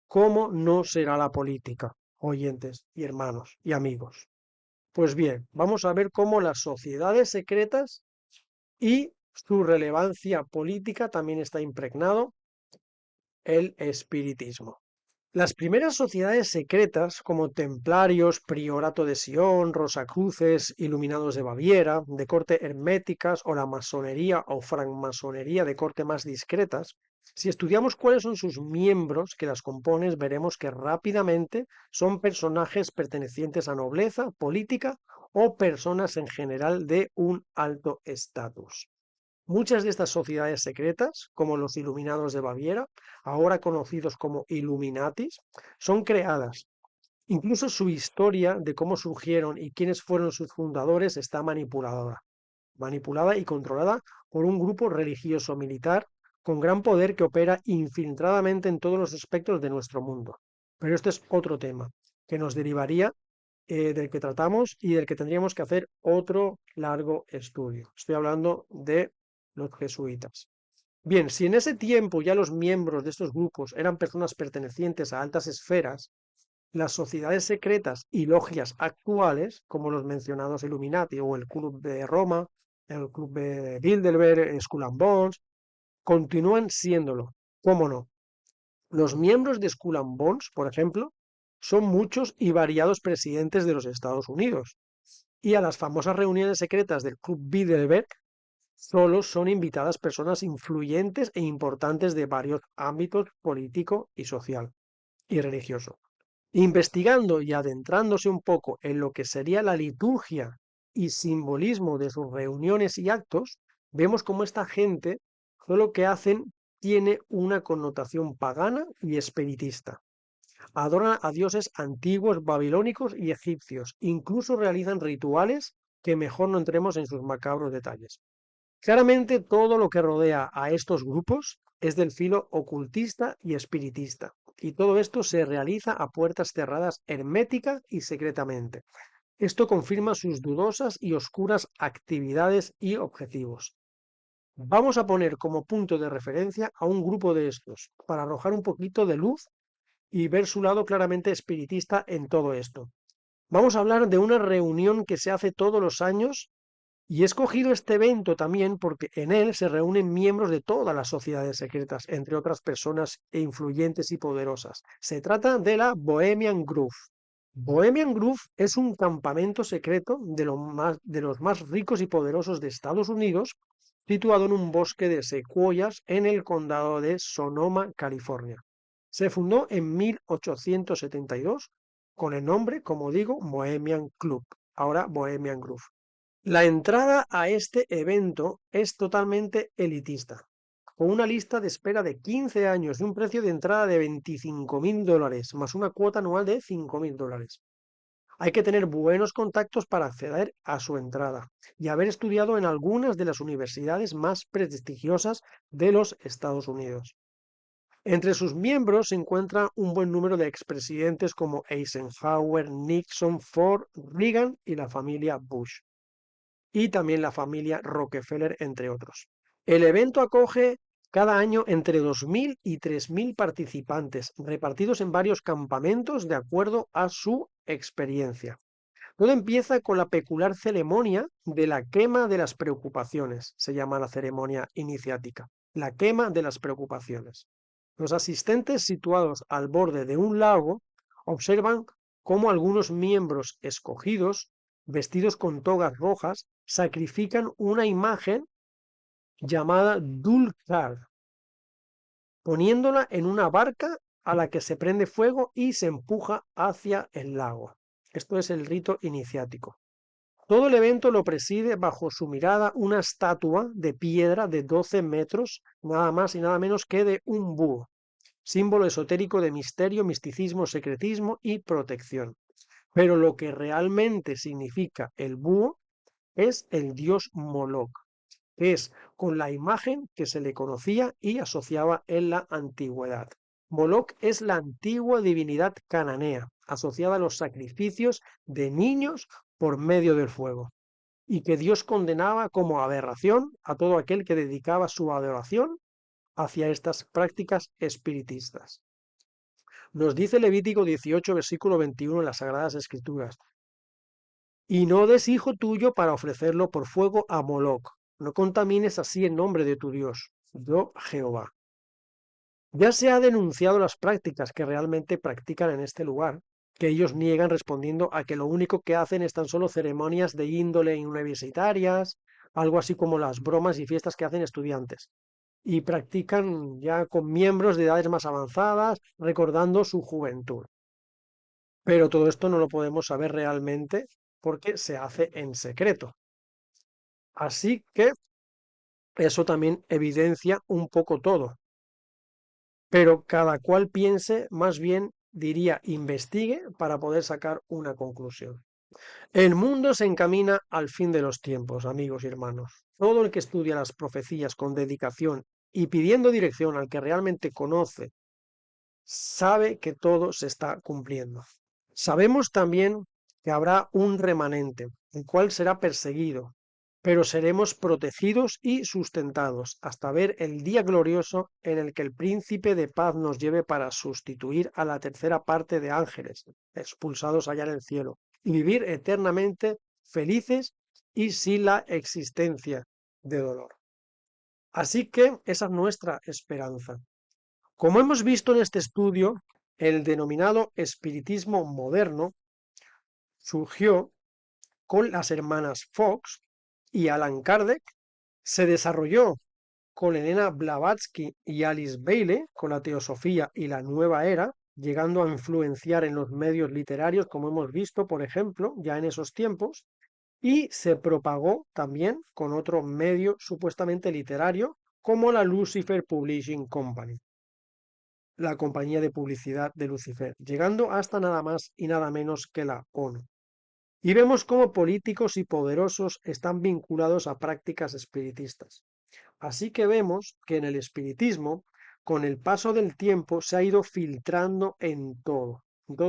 ¿cómo no será la política, oyentes y hermanos y amigos? Pues bien, vamos a ver cómo las sociedades secretas y su relevancia política también está impregnado el espiritismo. Las primeras sociedades secretas, como templarios, priorato de Sion, rosacruces, iluminados de Baviera, de corte herméticas, o la masonería o francmasonería de corte más discretas, si estudiamos cuáles son sus miembros que las componen, veremos que rápidamente son personajes pertenecientes a nobleza, política o personas en general de un alto estatus. Muchas de estas sociedades secretas, como los Iluminados de Baviera, ahora conocidos como Illuminatis, son creadas. Incluso su historia de cómo surgieron y quiénes fueron sus fundadores está manipulada y controlada por un grupo religioso militar con gran poder que opera infiltradamente en todos los aspectos de nuestro mundo. Pero este es otro tema que nos derivaría del que tratamos y del que tendríamos que hacer otro largo estudio. Estoy hablando de los jesuitas. Bien, si en ese tiempo ya los miembros de estos grupos eran personas pertenecientes a altas esferas, Las sociedades secretas y logias actuales, como los mencionados Illuminati o el Club de Roma, el Club de Bilderberg, Skull and Bones, continúan siéndolo. ¿Cómo no? Los miembros de Skull and Bones, por ejemplo, son muchos y variados presidentes de los Estados Unidos. Y a las famosas reuniones secretas del Club Bilderberg solo son invitadas personas influyentes e importantes de varios ámbitos político y social y religioso. Investigando y adentrándose un poco en lo que sería la liturgia y simbolismo de sus reuniones y actos, vemos cómo esta gente, todo lo que hacen tiene una connotación pagana y espiritista. Adoran a dioses antiguos, babilónicos y egipcios. Incluso realizan rituales que mejor no entremos en sus macabros detalles. Claramente todo lo que rodea a estos grupos es del filo ocultista y espiritista, y todo esto se realiza a puertas cerradas hermética y secretamente. Esto confirma sus dudosas y oscuras actividades y objetivos. Vamos a poner como punto de referencia a un grupo de estos, para arrojar un poquito de luz y ver su lado claramente espiritista en todo esto. Vamos a hablar de una reunión que se hace todos los años y he escogido este evento también porque en él se reúnen miembros de todas las sociedades secretas, entre otras personas influyentes y poderosas. Se trata de la Bohemian Grove. Bohemian Grove es un campamento secreto de los más ricos y poderosos de Estados Unidos, situado en un bosque de secuoyas en el condado de Sonoma, California. Se fundó en 1872 con el nombre, como digo, Bohemian Club, ahora Bohemian Grove. La entrada a este evento es totalmente elitista, con una lista de espera de 15 años y un precio de entrada de $25.000, más una cuota anual de $5.000. Hay que tener buenos contactos para acceder a su entrada y haber estudiado en algunas de las universidades más prestigiosas de los Estados Unidos. Entre sus miembros se encuentra un buen número de expresidentes como Eisenhower, Nixon, Ford, Reagan y la familia Bush, y también la familia Rockefeller, entre otros. El evento acoge cada año entre 2.000 y 3.000 participantes, repartidos en varios campamentos de acuerdo a su experiencia. Todo empieza con la peculiar ceremonia de la quema de las preocupaciones, se llama la ceremonia iniciática, la quema de las preocupaciones. Los asistentes situados al borde de un lago observan cómo algunos miembros escogidos, vestidos con togas rojas, sacrifican una imagen llamada Dulcar, poniéndola en una barca a la que se prende fuego y se empuja hacia el lago. Esto es el rito iniciático. Todo el evento lo preside bajo su mirada una estatua de piedra de 12 metros, nada más y nada menos que de un búho, símbolo esotérico de misterio, misticismo, secretismo y protección. Pero lo que realmente significa el búho es el dios Moloch, que es con la imagen que se le conocía y asociaba en la antigüedad. Moloch es la antigua divinidad cananea, asociada a los sacrificios de niños por medio del fuego, y que Dios condenaba como aberración a todo aquel que dedicaba su adoración hacia estas prácticas espiritistas. Nos dice Levítico 18, versículo 21 en las Sagradas Escrituras: y no des hijo tuyo para ofrecerlo por fuego a Moloch, no contamines así el nombre de tu Dios, yo Jehová. Ya se ha denunciado las prácticas que realmente practican en este lugar, que ellos niegan respondiendo a que lo único que hacen es tan solo ceremonias de índole universitarias, algo así como las bromas y fiestas que hacen estudiantes, y practican ya con miembros de edades más avanzadas, recordando su juventud. Pero todo esto no lo podemos saber realmente porque se hace en secreto. Así que eso también evidencia un poco todo. Pero cada cual piense, más bien diría, investigue para poder sacar una conclusión. El mundo se encamina al fin de los tiempos, amigos y hermanos. Todo el que estudia las profecías con dedicación y pidiendo dirección al que realmente conoce, sabe que todo se está cumpliendo. Sabemos también que habrá un remanente, el cual será perseguido, pero seremos protegidos y sustentados hasta ver el día glorioso en el que el príncipe de paz nos lleve para sustituir a la tercera parte de ángeles expulsados allá en el cielo y vivir eternamente felices y sin la existencia de dolor. Así que esa es nuestra esperanza. Como hemos visto en este estudio, el denominado espiritismo moderno surgió con las hermanas Fox y Alan Kardec, se desarrolló con Elena Blavatsky y Alice Bailey, con la teosofía y la nueva era, llegando a influenciar en los medios literarios, como hemos visto, por ejemplo, ya en esos tiempos, y se propagó también con otro medio supuestamente literario, como la Lucifer Publishing Company, la compañía de publicidad de Lucifer, llegando hasta nada más y nada menos que la ONU. Y vemos cómo políticos y poderosos están vinculados a prácticas espiritistas. Así que vemos que en el espiritismo, con el paso del tiempo, se ha ido filtrando en todos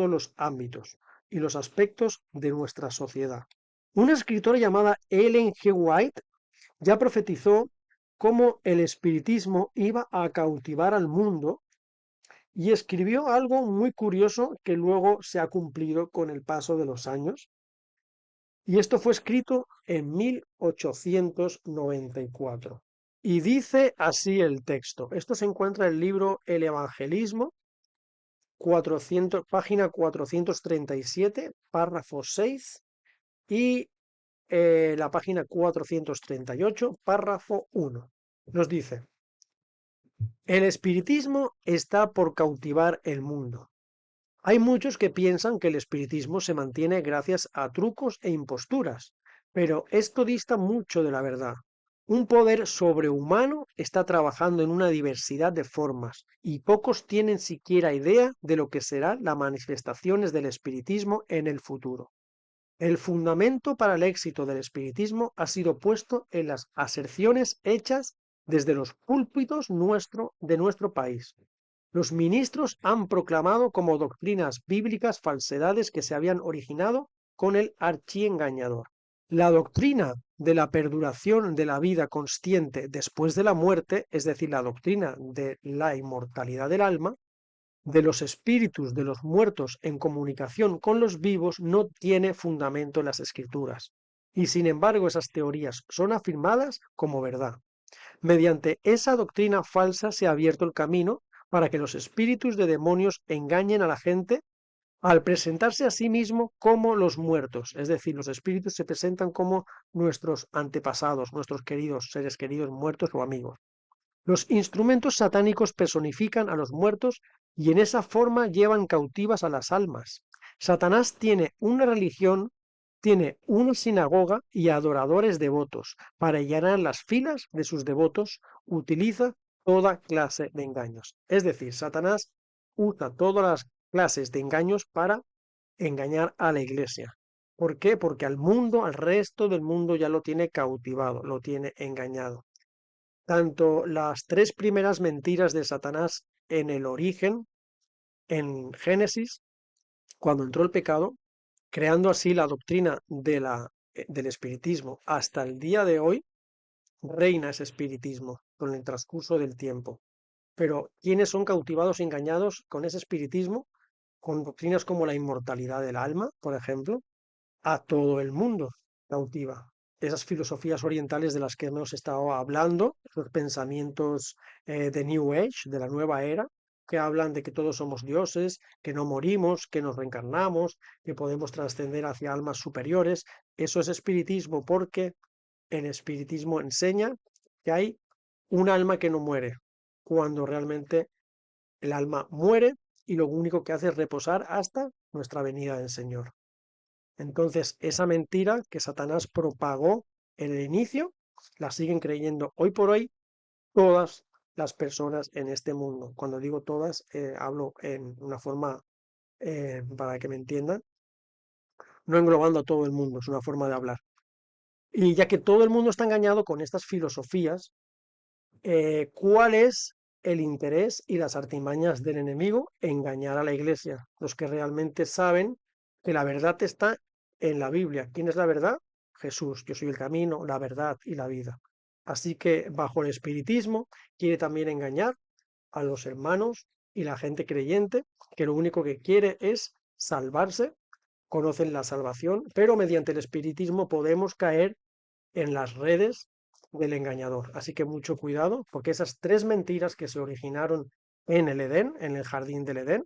los ámbitos y los aspectos de nuestra sociedad. Una escritora llamada Ellen G. White ya profetizó cómo el espiritismo iba a cautivar al mundo y escribió algo muy curioso que luego se ha cumplido con el paso de los años. Y esto fue escrito en 1894. Y dice así el texto. Esto se encuentra en el libro El Evangelismo, página 437, párrafo 6, y la página 438, párrafo 1. Nos dice, el espiritismo está por cautivar el mundo. Hay muchos que piensan que el espiritismo se mantiene gracias a trucos e imposturas, pero esto dista mucho de la verdad. Un poder sobrehumano está trabajando en una diversidad de formas y pocos tienen siquiera idea de lo que serán las manifestaciones del espiritismo en el futuro. El fundamento para el éxito del espiritismo ha sido puesto en las aserciones hechas desde los púlpitos de nuestro país. Los ministros han proclamado como doctrinas bíblicas falsedades que se habían originado con el archiengañador. La doctrina de la perduración de la vida consciente después de la muerte, es decir, la doctrina de la inmortalidad del alma, de los espíritus de los muertos en comunicación con los vivos, no tiene fundamento en las escrituras. Y sin embargo, esas teorías son afirmadas como verdad. Mediante esa doctrina falsa se ha abierto el camino para que los espíritus de demonios engañen a la gente al presentarse a sí mismo como los muertos, es decir, los espíritus se presentan como nuestros antepasados, nuestros queridos seres queridos muertos o amigos. Los instrumentos satánicos personifican a los muertos y en esa forma llevan cautivas a las almas. Satanás tiene una religión, tiene una sinagoga y adoradores devotos. Para llenar las filas de sus devotos, utiliza toda clase de engaños. Es decir, Satanás usa todas las clases de engaños para engañar a la iglesia. ¿Por qué? Porque al mundo, al resto del mundo ya lo tiene cautivado, lo tiene engañado. Tanto las tres primeras mentiras de Satanás en el origen, en Génesis, cuando entró el pecado, creando así la doctrina del espiritismo, hasta el día de hoy, reina ese espiritismo con el transcurso del tiempo. Pero ¿quiénes son cautivados y engañados con ese espiritismo? Con doctrinas como la inmortalidad del alma, por ejemplo, a todo el mundo cautiva. Esas filosofías orientales de las que hemos estado hablando, esos pensamientos de New Age, de la nueva era, que hablan de que todos somos dioses, que no morimos, que nos reencarnamos, que podemos trascender hacia almas superiores. Eso es espiritismo porque el espiritismo enseña que hay un alma que no muere, cuando realmente el alma muere y lo único que hace es reposar hasta nuestra venida del Señor. Entonces, esa mentira que Satanás propagó en el inicio, la siguen creyendo hoy por hoy todas las personas en este mundo. Cuando digo todas, hablo en una forma, para que me entiendan, no englobando a todo el mundo, es una forma de hablar. Y ya que todo el mundo está engañado con estas filosofías, ¿cuál es el interés y las artimañas del enemigo? Engañar a la iglesia, los que realmente saben que la verdad está en la Biblia. ¿Quién es la verdad? Jesús, yo soy el camino, la verdad y la vida. Así que bajo el espiritismo quiere también engañar a los hermanos y la gente creyente, que lo único que quiere es salvarse, conocen la salvación, pero mediante el espiritismo podemos caer en las redes del engañador. Así que mucho cuidado, porque esas tres mentiras que se originaron en el Edén, en el jardín del Edén,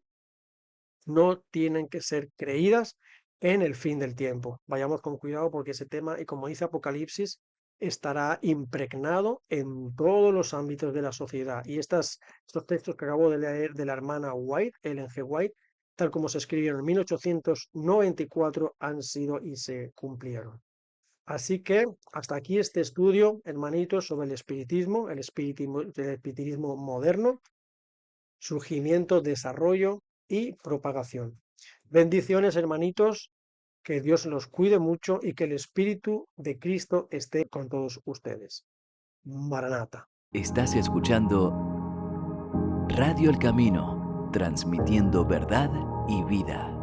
no tienen que ser creídas en el fin del tiempo. Vayamos con cuidado porque ese tema, y como dice Apocalipsis, estará impregnado en todos los ámbitos de la sociedad. Y estos textos que acabo de leer de la hermana White, Ellen G. White, tal como se escribieron en 1894, han sido y se cumplieron. Así que hasta aquí este estudio, hermanitos, sobre el espiritismo moderno, surgimiento, desarrollo y propagación. Bendiciones, hermanitos, que Dios los cuide mucho y que el Espíritu de Cristo esté con todos ustedes. Maranata. Estás escuchando Radio El Camino, transmitiendo verdad y vida.